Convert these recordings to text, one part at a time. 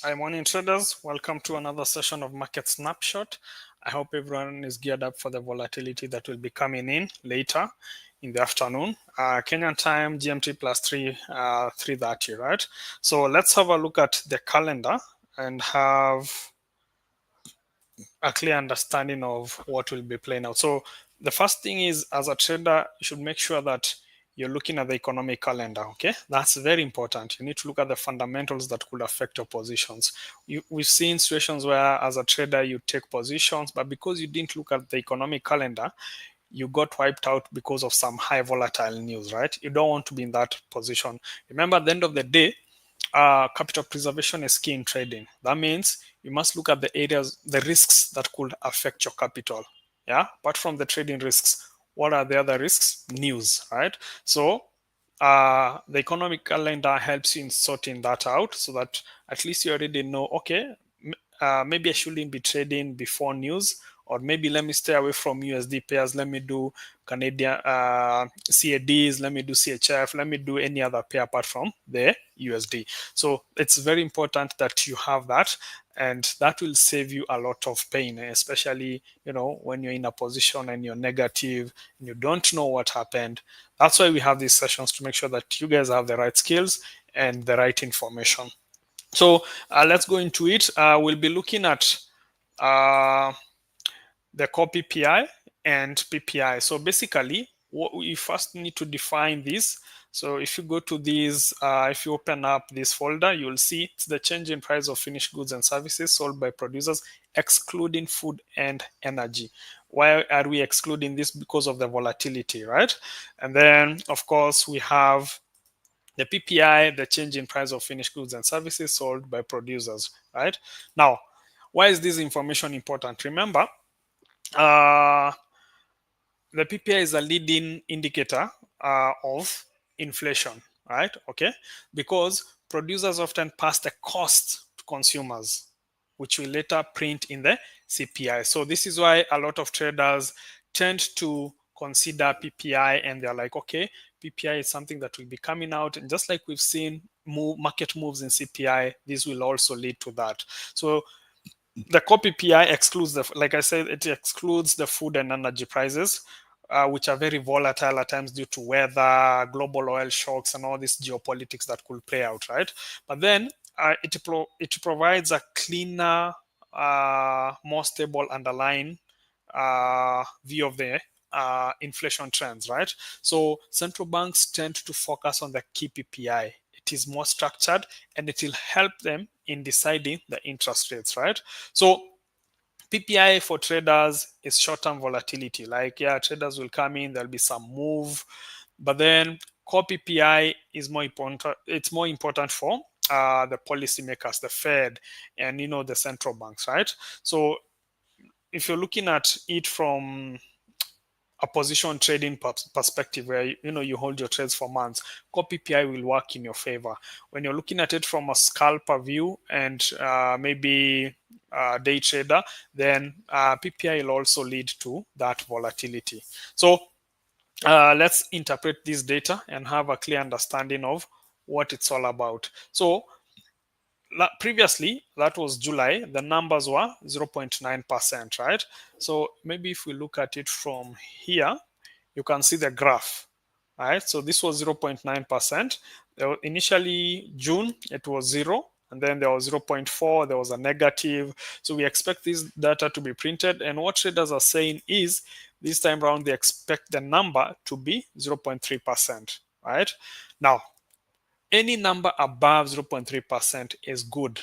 Hi, morning traders. Welcome to another session of Market Snapshot. I hope everyone is geared up for the volatility that will be coming in later in the afternoon. Kenyan time, GMT plus 3:30, right? So let's have a look at the calendar and have a clear understanding of what will be playing out. So the first thing is, as a trader, you should make sure that you're looking at the economic calendar. Okay, that's very important. You need to look at the fundamentals that could affect your positions. We've seen situations where, as a trader, you take positions, but because you didn't look at the economic calendar, you got wiped out because of some high volatile news, right? You don't want to be in that position. Remember, at the end of the day, capital preservation is key in trading. That means you must look at the areas, the risks that could affect your capital. Yeah, apart from the trading risks, what are the other risks? News, right? So the economic calendar helps you in sorting that out, so that at least you already know, okay, maybe I shouldn't be trading before news, or maybe let me stay away from USD pairs. Let me do Canadian CADs, let me do CHF, let me do any other pair apart from the USD. So it's very important that you have that, and that will save you a lot of pain, especially when you're in a position and you're negative and you don't know what happened. That's why we have these sessions, to make sure that you guys have the right skills and the right information. So let's go into it. We'll be looking at the core PPI and PPI. So basically, what we first need to define this. So if you go to these, if you open up this folder, you'll see it's the change in price of finished goods and services sold by producers, excluding food and energy. Why are we excluding this? Because of the volatility, right? And then, of course, we have the PPI, the change in price of finished goods and services sold by producers, right? Now, why is this information important? Remember, the PPI is a leading indicator of inflation, right? Okay, because producers often pass the cost to consumers, which will later print in the CPI. So this is why a lot of traders tend to consider PPI, and they're like, okay, PPI is something that will be coming out, and just like we've seen market moves in CPI, this will also lead to that. So the core PPI excludes like I said, it excludes the food and energy prices, which are very volatile at times due to weather, global oil shocks, and all this geopolitics that could play out, right? But then it provides a cleaner, more stable underlying view of the inflation trends, right? So central banks tend to focus on the key PPI. It is more structured, and it will help them in deciding the interest rates, right? So PPI for traders is short-term volatility. Like, yeah, traders will come in, there'll be some move, but then core PPI is more important. It's more important for the policymakers, the Fed, and the central banks, right? So if you're looking at it from a position trading perspective, where you hold your trades for months, core PPI will work in your favor. When you're looking at it from a scalper view and maybe day trader, then PPI will also lead to that volatility. So let's interpret this data and have a clear understanding of what it's all about. So previously, that was July, the numbers were 0.9%, right? So maybe if we look at it from here, you can see the graph, right? So this was 0.9%. Initially, June, it was 0, and then there was 0.4, there was a negative. So we expect this data to be printed, and what traders are saying is, this time around, they expect the number to be 0.3%, right? Now, any number above 0.3% is good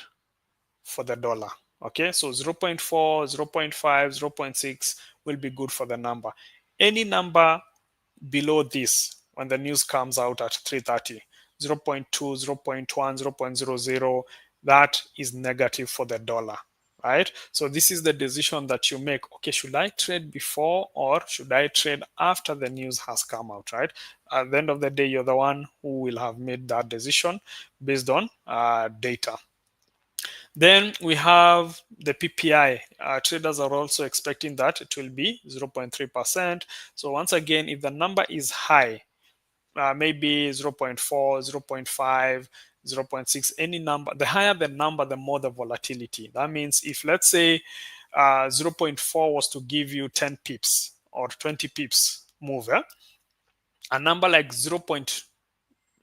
for the dollar. Okay, so 0.4, 0.5, 0.6 will be good for the number. Any number below this, when the news comes out at 3:30, 0.2, 0.1, 0.00, that is negative for the dollar, right? So this is the decision that you make. Okay, should I trade before or should I trade after the news has come out, right? At the end of the day, you're the one who will have made that decision based on data. Then we have the PPI. Traders are also expecting that it will be 0.3%. So once again, if the number is high, maybe 0.4, 0.5, 0.6, any number. The higher the number, the more the volatility. That means if, let's say, 0.4 was to give you 10 pips or 20 pips move, a number like 0.9,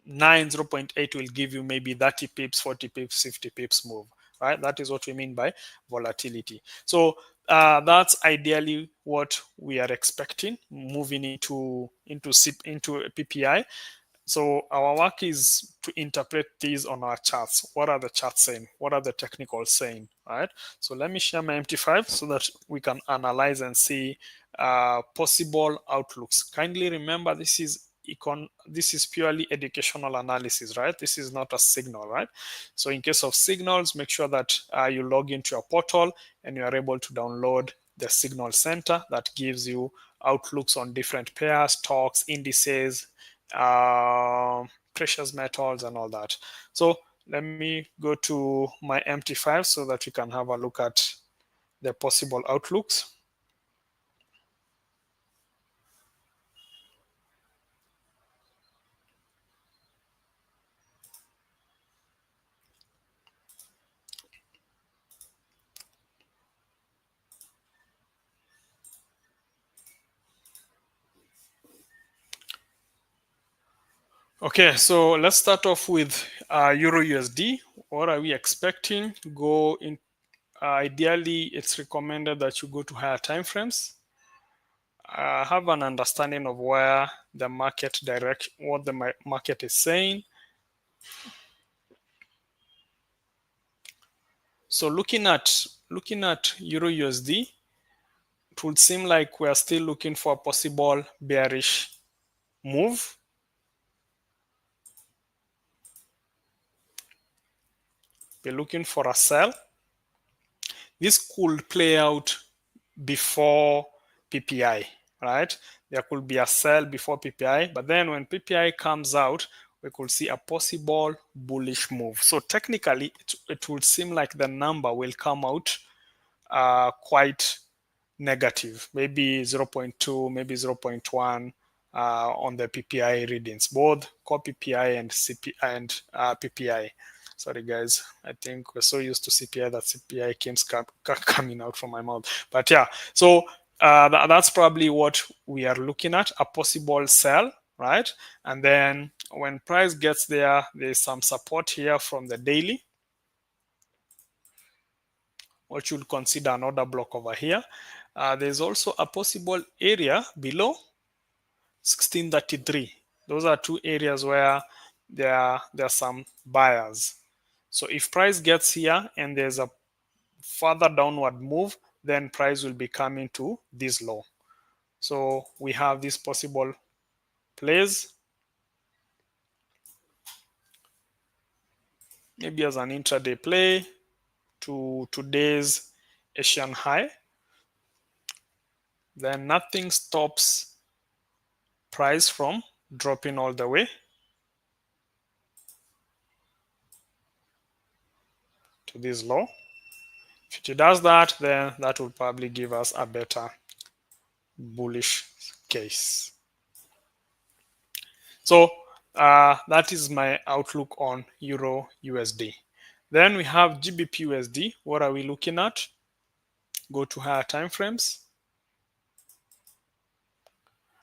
0.8 will give you maybe 30 pips, 40 pips, 50 pips move, right? That is what we mean by volatility. So that's ideally what we are expecting moving into PPI. So our work is to interpret these on our charts. What are the charts saying? What are the technicals saying? Right. So let me share my MT5 so that we can analyze and see possible outlooks. Kindly remember, this is purely educational analysis, right? This is not a signal, right? So in case of signals, make sure that you log into your portal and you are able to download the signal center that gives you outlooks on different pairs, stocks, indices, precious metals and all that. So let me go to my MT5 so that we can have a look at the possible outlooks. Okay, so let's start off with EURUSD. What are we expecting? Go in. Ideally, it's recommended that you go to higher time frames. Have an understanding of where the market direction, what the market is saying. So looking at EURUSD, it would seem like we are still looking for a possible bearish move. We're looking for a sell. This could play out before PPI, right? There could be a sell before PPI, but then when PPI comes out, we could see a possible bullish move. So technically, it would seem like the number will come out quite negative, maybe 0.2, maybe 0.1 on the PPI readings, both core PPI and PPI. Sorry, guys. I think we're so used to CPI that CPI keeps coming out from my mouth. But yeah, so that's probably what we are looking at, a possible sell, right? And then when price gets there, there's some support here from the daily, what you'll consider an order block over here. There's also a possible area below 1633. Those are two areas where there are some buyers. So if price gets here and there's a further downward move, then price will be coming to this low. So we have this possible plays, maybe as an intraday play to today's Asian high. Then nothing stops price from dropping all the way to this low. If it does that, then that will probably give us a better bullish case. So that is my outlook on Euro USD. Then we have GBPUSD. What are we looking at? Go to higher time frames.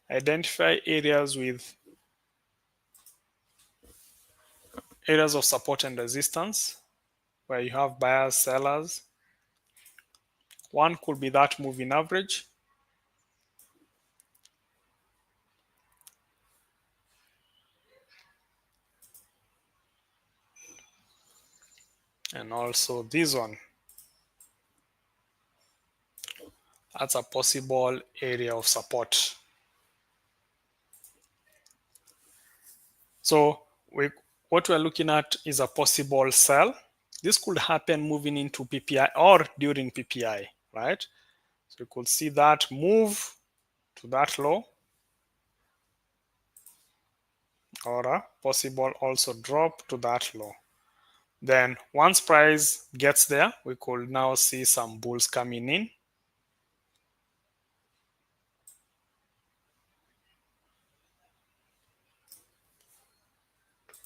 Identify areas with areas of support and resistance where you have buyers, sellers. One could be that moving average. And also this one. That's a possible area of support. So what we're looking at is a possible sell. This could happen moving into PPI or during PPI, right? So you could see that move to that low, or a possible also drop to that low. Then once price gets there, we could now see some bulls coming in.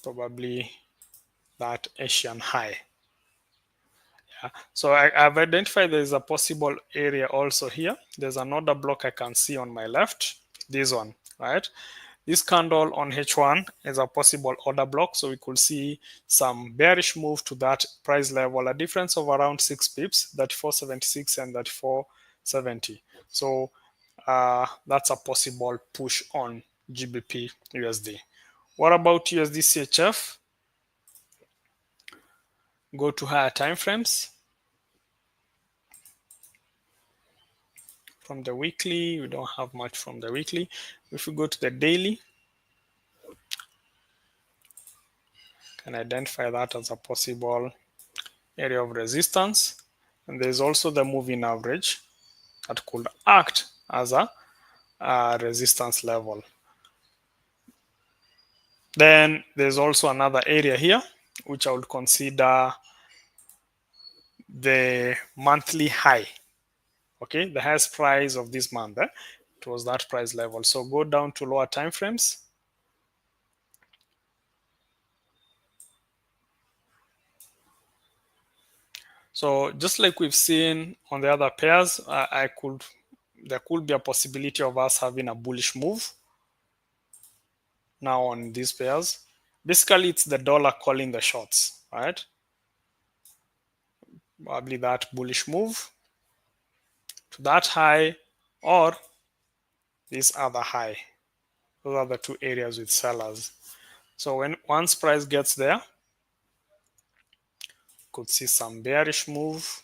Probably that Asian high. Yeah. So I've identified there's a possible area also here. There's another block I can see on my left, this one, right? This candle on H1 is a possible order block, so we could see some bearish move to that price level, a difference of around 6 pips, 34.76 and 34.70. So that's a possible push on GBP USD. What about USDCHF? Go to higher time frames. From the weekly, we don't have much from the weekly. If we go to the daily, can identify that as a possible area of resistance. And there's also the moving average that could act as a resistance level. Then there's also another area here, which I would consider the monthly high. Okay, the highest price of this month, it was that price level. So go down to lower time frames. So just like we've seen on the other pairs, there could be a possibility of us having a bullish move now on these pairs. Basically, it's the dollar calling the shots, right? Probably that bullish move to that high or this other high. Those are the two areas with sellers. So once price gets there, could see some bearish move.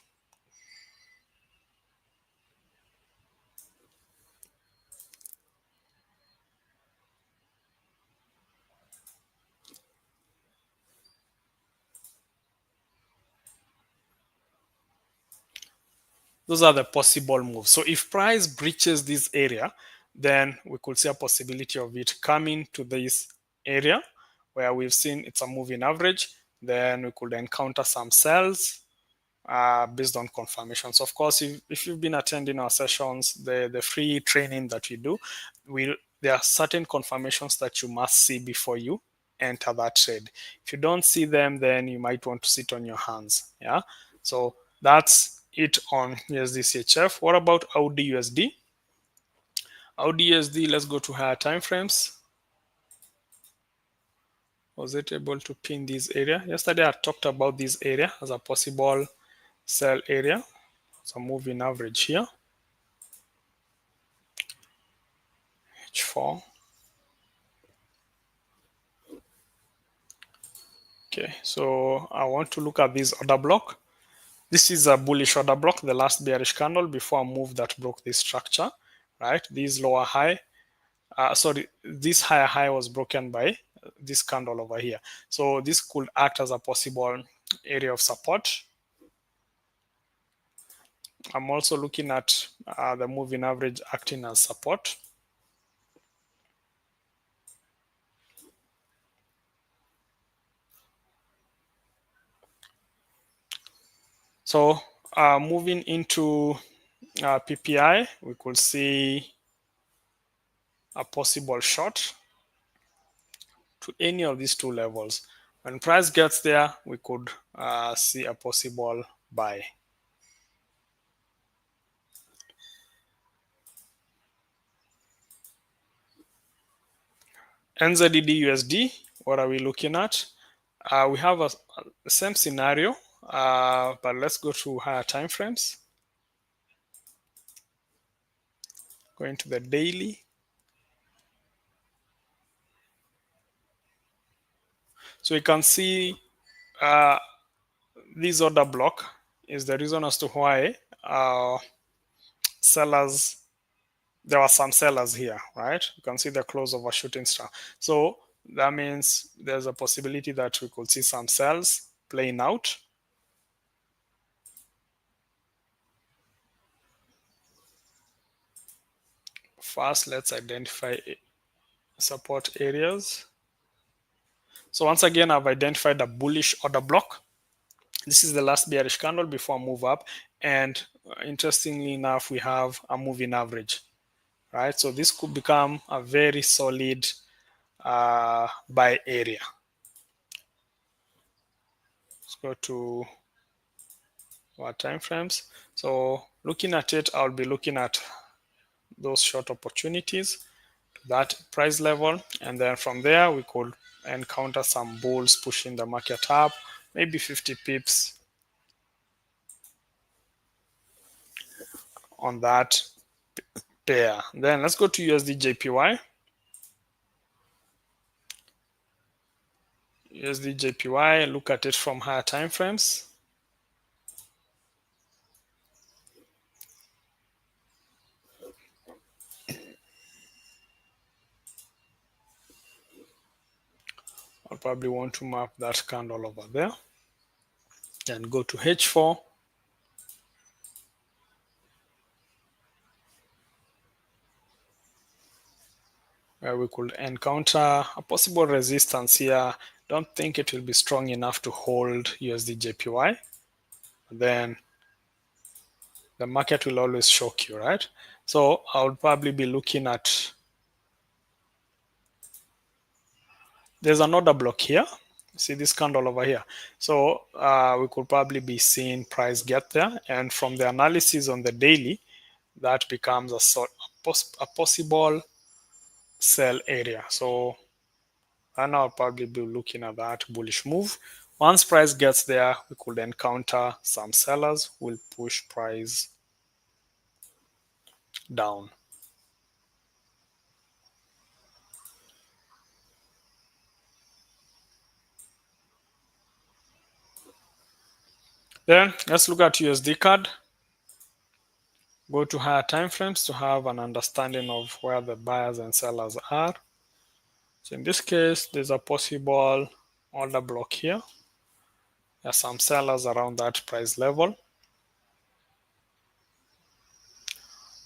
Those are the possible moves. So if price breaches this area, then we could see a possibility of it coming to this area where we've seen it's a moving average. Then we could encounter some sells based on confirmations. Of course, if you've been attending our sessions, the free training that we do, there are certain confirmations that you must see before you enter that trade. If you don't see them, then you might want to sit on your hands. Yeah. So that's it on USDCHF. What about AUDUSD? AUDUSD, let's go to higher time frames. Was it able to pin this area? Yesterday I talked about this area as a possible sell area. It's a moving average here. H4. Okay, so I want to look at this order block. This is a bullish order block, the last bearish candle before a move that broke this structure, right? This lower high, this higher high was broken by this candle over here. So this could act as a possible area of support. I'm also looking at the moving average acting as support. So moving into PPI, we could see a possible short to any of these two levels. When price gets there, we could see a possible buy. NZDUSD, what are we looking at? We have the same scenario, but let's go to higher time frames. Going to the daily. So you can see this order block is the reason as to why sellers, there were some sellers here, right? You can see the close of a shooting star. So that means there's a possibility that we could see some sells playing out. First, let's identify support areas. So once again, I've identified a bullish order block. This is the last bearish candle before a move up. And interestingly enough, we have a moving average, right? So this could become a very solid buy area. go to our time frames. So looking at it, I'll be looking at those short opportunities, that price level, and then from there we could encounter some bulls pushing the market up, maybe 50 pips on that pair. Then let's go to USDJPY. USDJPY, look at it from higher time frames. I'll probably want to map that candle over there. Then go to H4. Where we could encounter a possible resistance here. Don't think it will be strong enough to hold USDJPY. Then the market will always shock you, right? So I would probably be looking at, there's an order block here. See this candle over here. So we could probably be seeing price get there. And from the analysis on the daily, that becomes a possible sell area. So and I'll probably be looking at that bullish move. Once price gets there, we could encounter some sellers who will push price down. Then let's look at USD card. Go to higher time frames to have an understanding of where the buyers and sellers are. So in this case, there's a possible order block here. There are some sellers around that price level.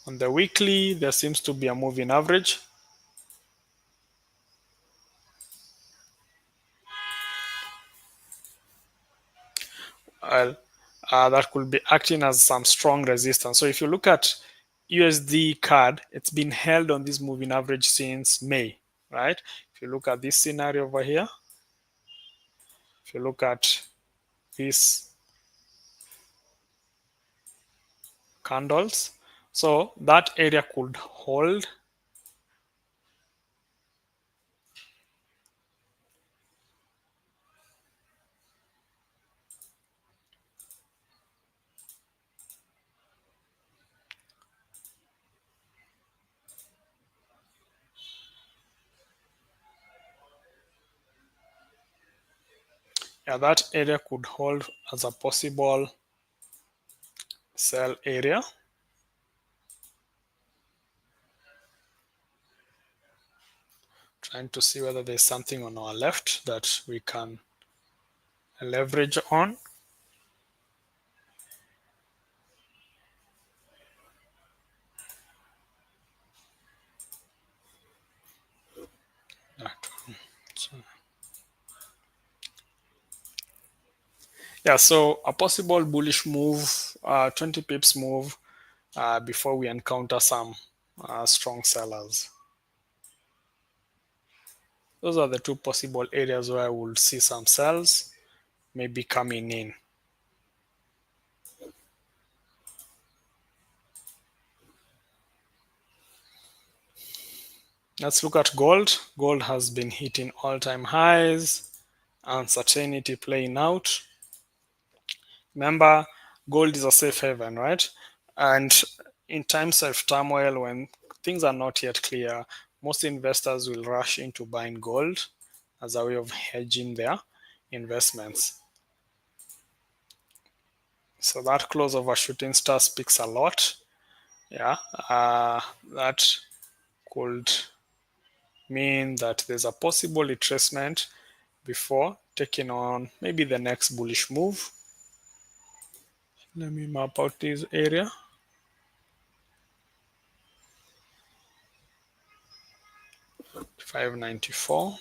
On the weekly, there seems to be a moving average. That could be acting as some strong resistance. So if you look at USD card, it's been held on this moving average since May, right? If you look at this scenario over here, if you look at these candles, so that area could hold. Yeah, that area could hold as a possible sell area. Trying to see whether there's something on our left that we can leverage on. Yeah, so a possible bullish move, 20 pips move before we encounter some strong sellers. Those are the two possible areas where we'll see some sells maybe coming in. Let's look at gold. Gold has been hitting all-time highs, uncertainty playing out. Remember, gold is a safe haven, right? And in times of turmoil, when things are not yet clear, most investors will rush into buying gold as a way of hedging their investments. So that close of a shooting star speaks a lot. Yeah, that could mean that there's a possible retracement before taking on maybe the next bullish move. Let me map out this area. $594.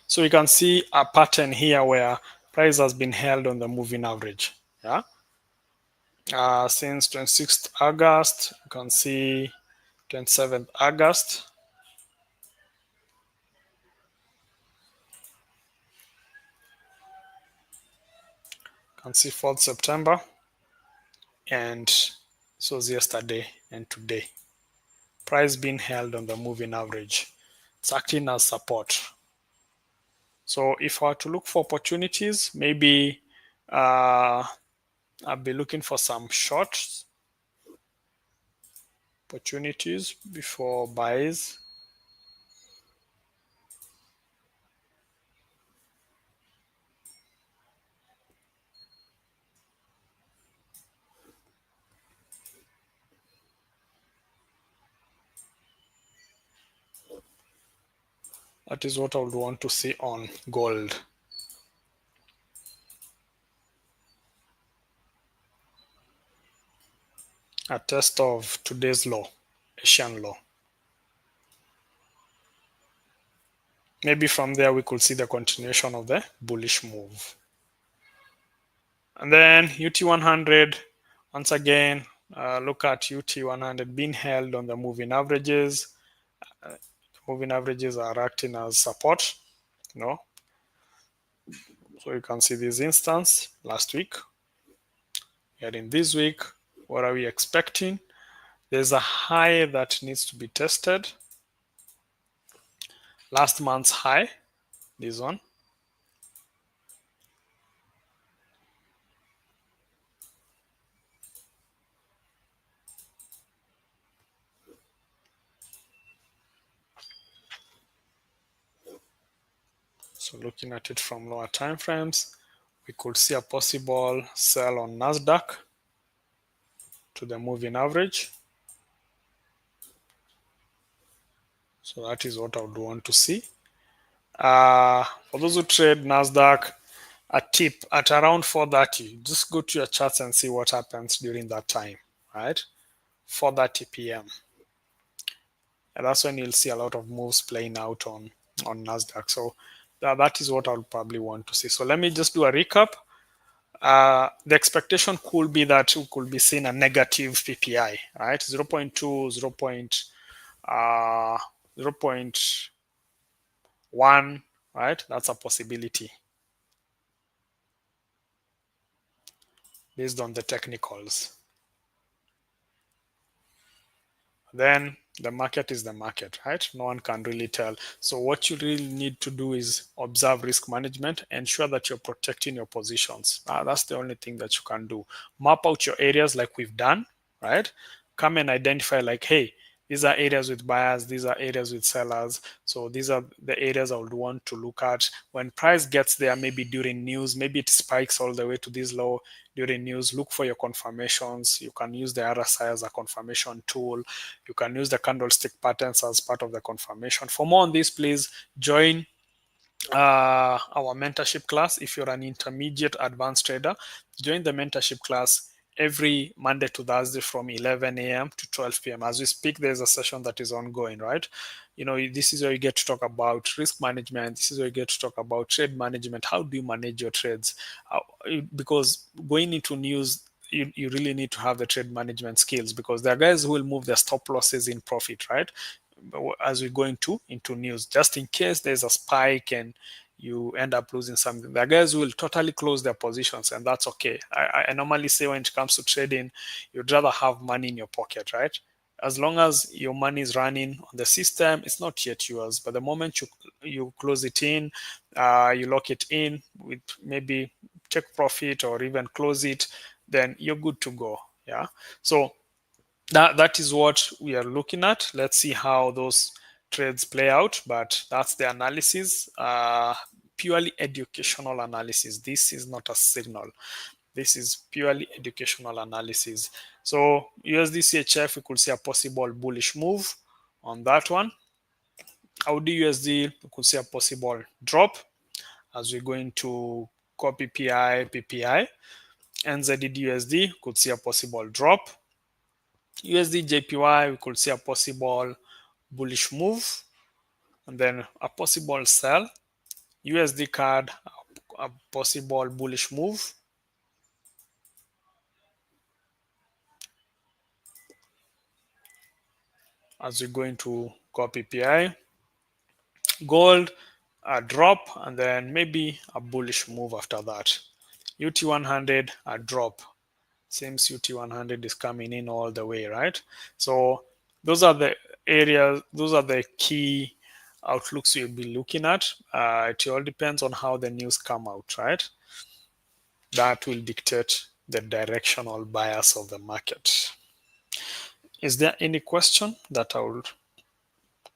So you can see a pattern here where price has been held on the moving average. Yeah. since 26th August. You can see 27th August. You can see 4th September. And this was yesterday and today. Price being held on the moving average. It's acting as support. So if I were to look for opportunities, maybe I'll be looking for some short opportunities before buys. That is what I would want to see on gold. A test of today's low, Asian low. Maybe from there we could see the continuation of the bullish move. And then UT100, once again, look at UT100 being held on the moving averages. Moving averages are acting as support, So you can see this instance last week. Here in this week, what are we expecting? There's a high that needs to be tested. Last month's high, this one. So looking at it from lower time frames, we could see a possible sell on Nasdaq to the moving average. So that is what I would want to see. For those who trade Nasdaq, a tip at around 4:30, just go to your charts and see what happens during that time, right? 4:30 p.m. And that's when you'll see a lot of moves playing out on Nasdaq. So that is what I'll probably want to see. So let me just do a recap. The expectation could be that we could be seeing a negative PPI, right? 0.2, 0.1, right? That's a possibility based on the technicals. Then the market is the market, right? No one can really tell. So what you really need to do is observe risk management, ensure that you're protecting your positions. That's the only thing that you can do. Map out your areas like we've done, right? Come and identify like, hey, these are areas with buyers, these are areas with sellers. So these are the areas I would want to look at. When price gets there, maybe during news, maybe it spikes all the way to this low during news, look for your confirmations. You can use the RSI as a confirmation tool. You can use the candlestick patterns as part of the confirmation. For more on this, please join our mentorship class. If you're an intermediate advanced trader, join the mentorship class every Monday to Thursday from 11 a.m. to 12 p.m. As we speak, there's a session that is ongoing, right? This is where you get to talk about risk management. This is where you get to talk about trade management. How do you manage your trades? Because going into news, you really need to have the trade management skills, because there are guys who will move their stop losses in profit, right? As we go into news, just in case there's a spike and you end up losing something. The guys will totally close their positions, and that's okay. I normally say when it comes to trading, you'd rather have money in your pocket, right? As long as your money is running on the system, it's not yet yours. But the moment you close it in, you lock it in with maybe take profit or even close it, then you're good to go. Yeah. So that is what we are looking at. Let's see how those trades play out, but that's the analysis. Purely educational analysis. This is not a signal. This is purely educational analysis. So USDCHF, we could see a possible bullish move on that one. AUDUSD, we could see a possible drop as we're going to core PPI. NZDUSD could see a possible drop. USDJPY, we could see a possible bullish move and then a possible sell. USD card, a possible bullish move. as we go into core PPI. Gold, a drop, and then maybe a bullish move after that. UT100, a drop. Seems UT100 is coming in all the way, right? So those are the areas, those are the key outlooks you'll be looking at. It all depends on how the news come out, right? That will dictate the directional bias of the market. Is there any question that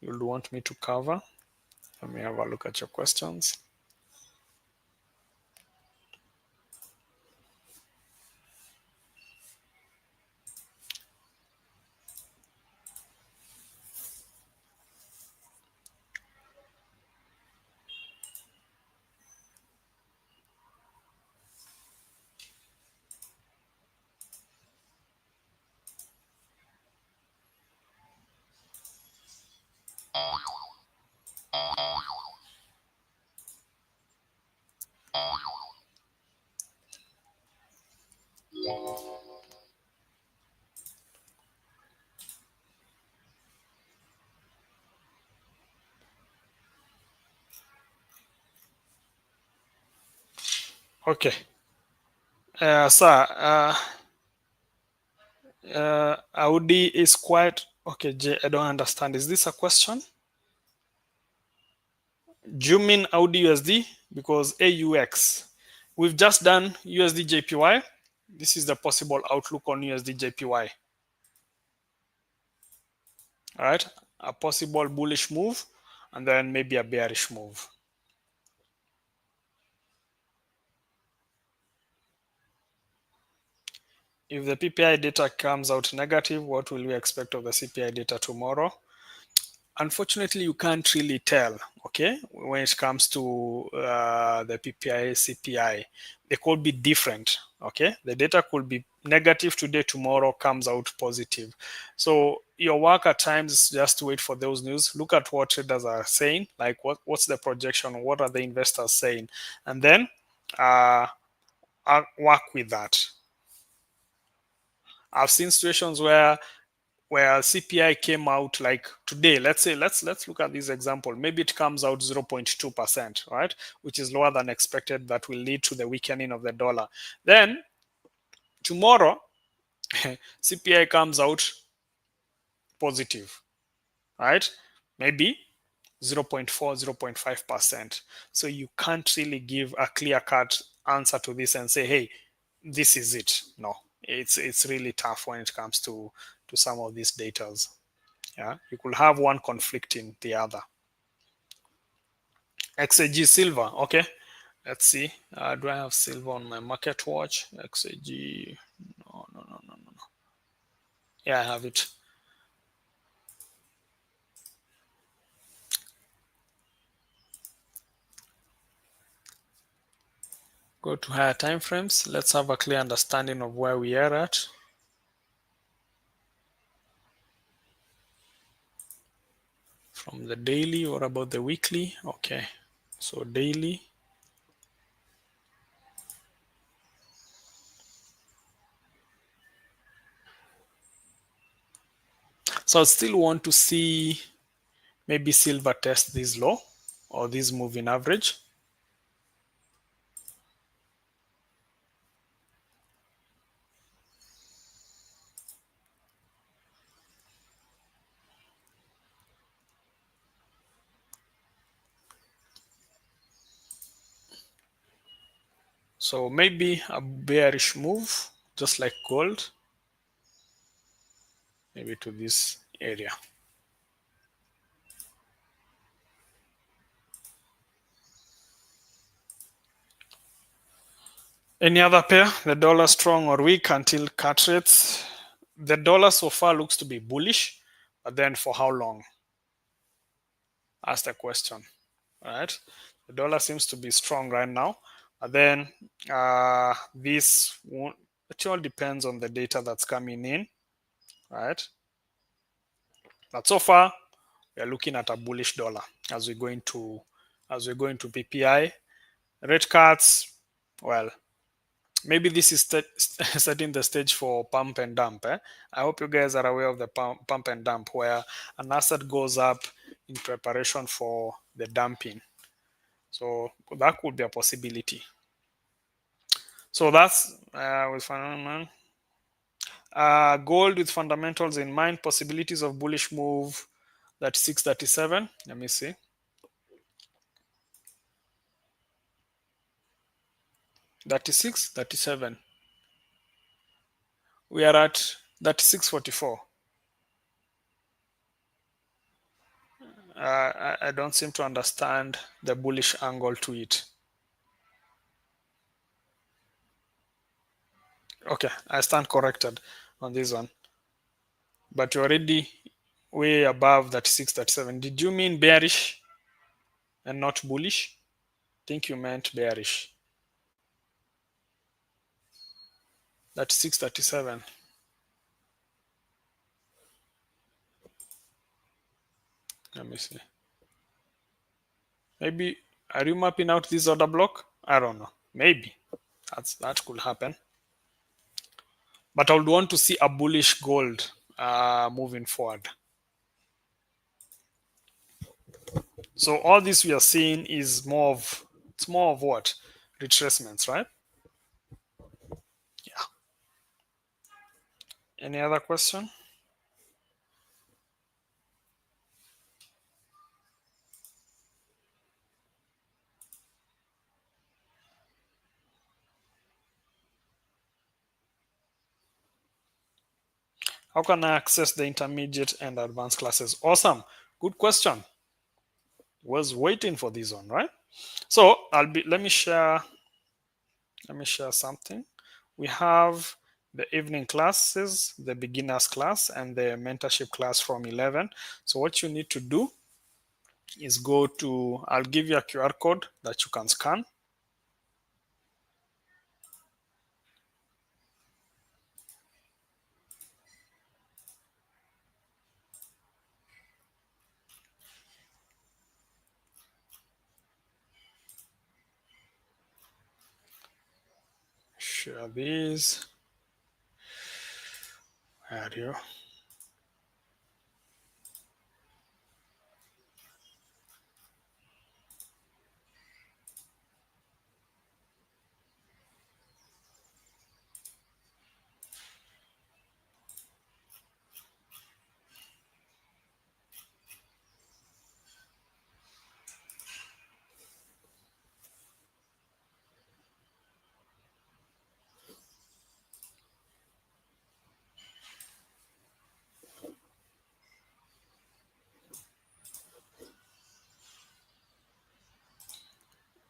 you'd want me to cover? Let me have a look at your questions. Okay. Sir, Audi is quite okay. Jay, I don't understand. Is this a question? Do you mean AUDUSD? Because AUX, we've just done USDJPY. This is the possible outlook on USDJPY. All right, a possible bullish move, and then maybe a bearish move. If the PPI data comes out negative, what will we expect of the CPI data tomorrow? Unfortunately, you can't really tell, okay, when it comes to the PPI, CPI. They could be different, okay? The data could be negative today, tomorrow comes out positive. So your work at times is just to wait for those news, look at what traders are saying, like what's the projection, what are the investors saying, and then work with that. I've seen situations where CPI came out like today, let's say, let's look at this example. Maybe it comes out 0.2%, right? Which is lower than expected. That will lead to the weakening of the dollar. Then tomorrow, CPI comes out positive, right? Maybe 0.4, 0.5%. So you can't really give a clear-cut answer to this and say, hey, this is it. No, it's really tough when it comes to some of these datas. Yeah, you could have one conflicting the other. XAG silver. Okay, let's see. Do I have silver on my market watch? XAG. No. Yeah, I have it. Go to higher time frames. Let's have a clear understanding of where we are at. From the daily or about the weekly. Okay, so daily. So I still want to see maybe silver test this low or this moving average. So maybe a bearish move, just like gold, maybe to this area. Any other pair? The dollar strong or weak until cut rates? The dollar so far looks to be bullish, but then for how long? Ask the question. All right. The dollar seems to be strong right now, but then this won't, it all depends on the data that's coming in, right? But so far, we are looking at a bullish dollar as we go into PPI. Rate cuts, well, maybe this is setting the stage for pump and dump. I hope you guys are aware of the pump and dump, where an asset goes up in preparation for the dumping. So that could be a possibility. So that's with gold with fundamentals in mind, possibilities of bullish move. That's 637. Let me see. That is 637. We are at 3644. I don't seem to understand the bullish angle to it. Okay, I stand corrected on this one. But you're already way above that 637. Did you mean bearish and not bullish? I think you meant bearish. That's 637. Let me see. Maybe, are you mapping out this order block? I don't know. Maybe. That could happen. But I would want to see a bullish gold moving forward. So all this we are seeing is more of what? Retracements, right? Yeah. Any other question? How can I access the intermediate and advanced classes? Awesome. Good question. Was waiting for this one, right? So let me share something. We have the evening classes, the beginners class, and the mentorship class from 11. So what you need to do is go to, I'll give you a QR code that you can scan. Share these. Where are you?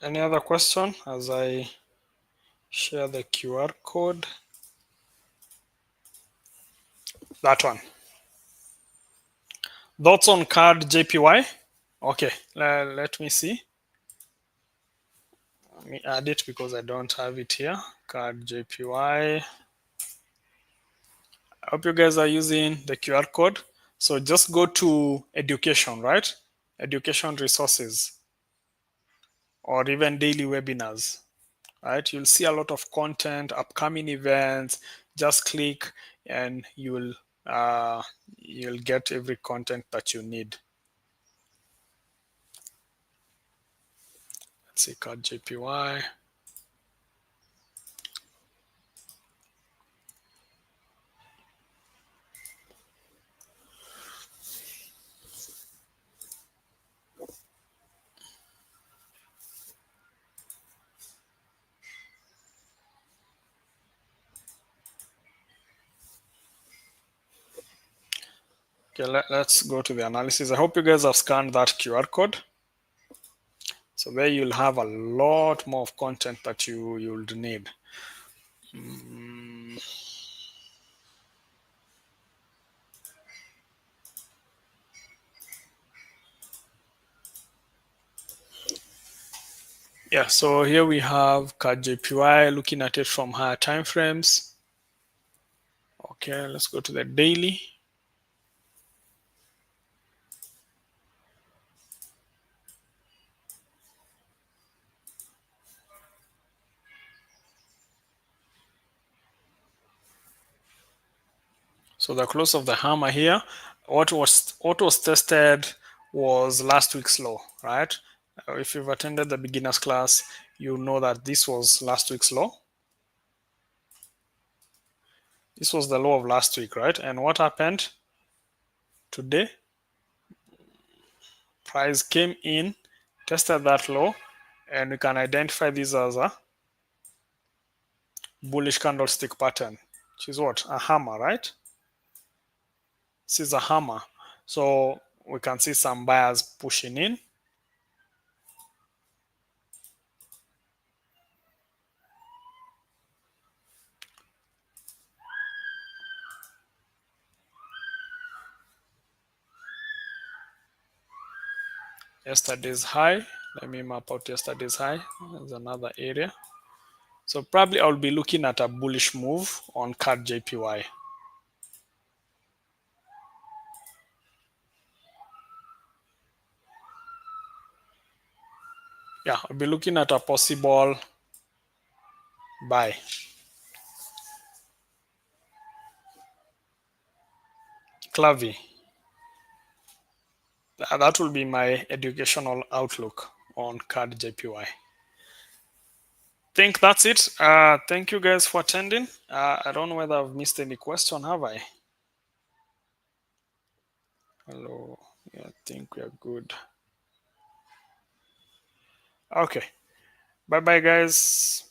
Any other question as I share the QR code? That one. Thoughts on card JPY? Okay, let me see. Let me add it because I don't have it here. Card JPY. I hope you guys are using the QR code. So just go to education, right? Education resources, or even daily webinars, right? You'll see a lot of content, upcoming events. Just click and you'll get every content that you need. Let's see, card JPY. Okay, let's go to the analysis. I hope you guys have scanned that QR code. So there you'll have a lot more of content that you'll need. Yeah, so here we have CAD JPY, looking at it from higher time frames. Okay, let's go to the daily. So the close of the hammer here, what was tested was last week's low, right? If you've attended the beginners class, you know that this was last week's low. This was the low of last week, right? And what happened today? Price came in, tested that low, and we can identify this as a bullish candlestick pattern, which is what? A hammer, right? This is a hammer. So we can see some buyers pushing in. Yesterday's high. Let me map out yesterday's high. There's another area. So probably I'll be looking at a bullish move on CAD JPY. Yeah, I'll be looking at a possible buy. Clavy. That will be my educational outlook on CAD JPY. Think that's it. Thank you guys for attending. I don't know whether I've missed any question, have I? Hello. Yeah, I think we are good. Okay. Bye bye, guys.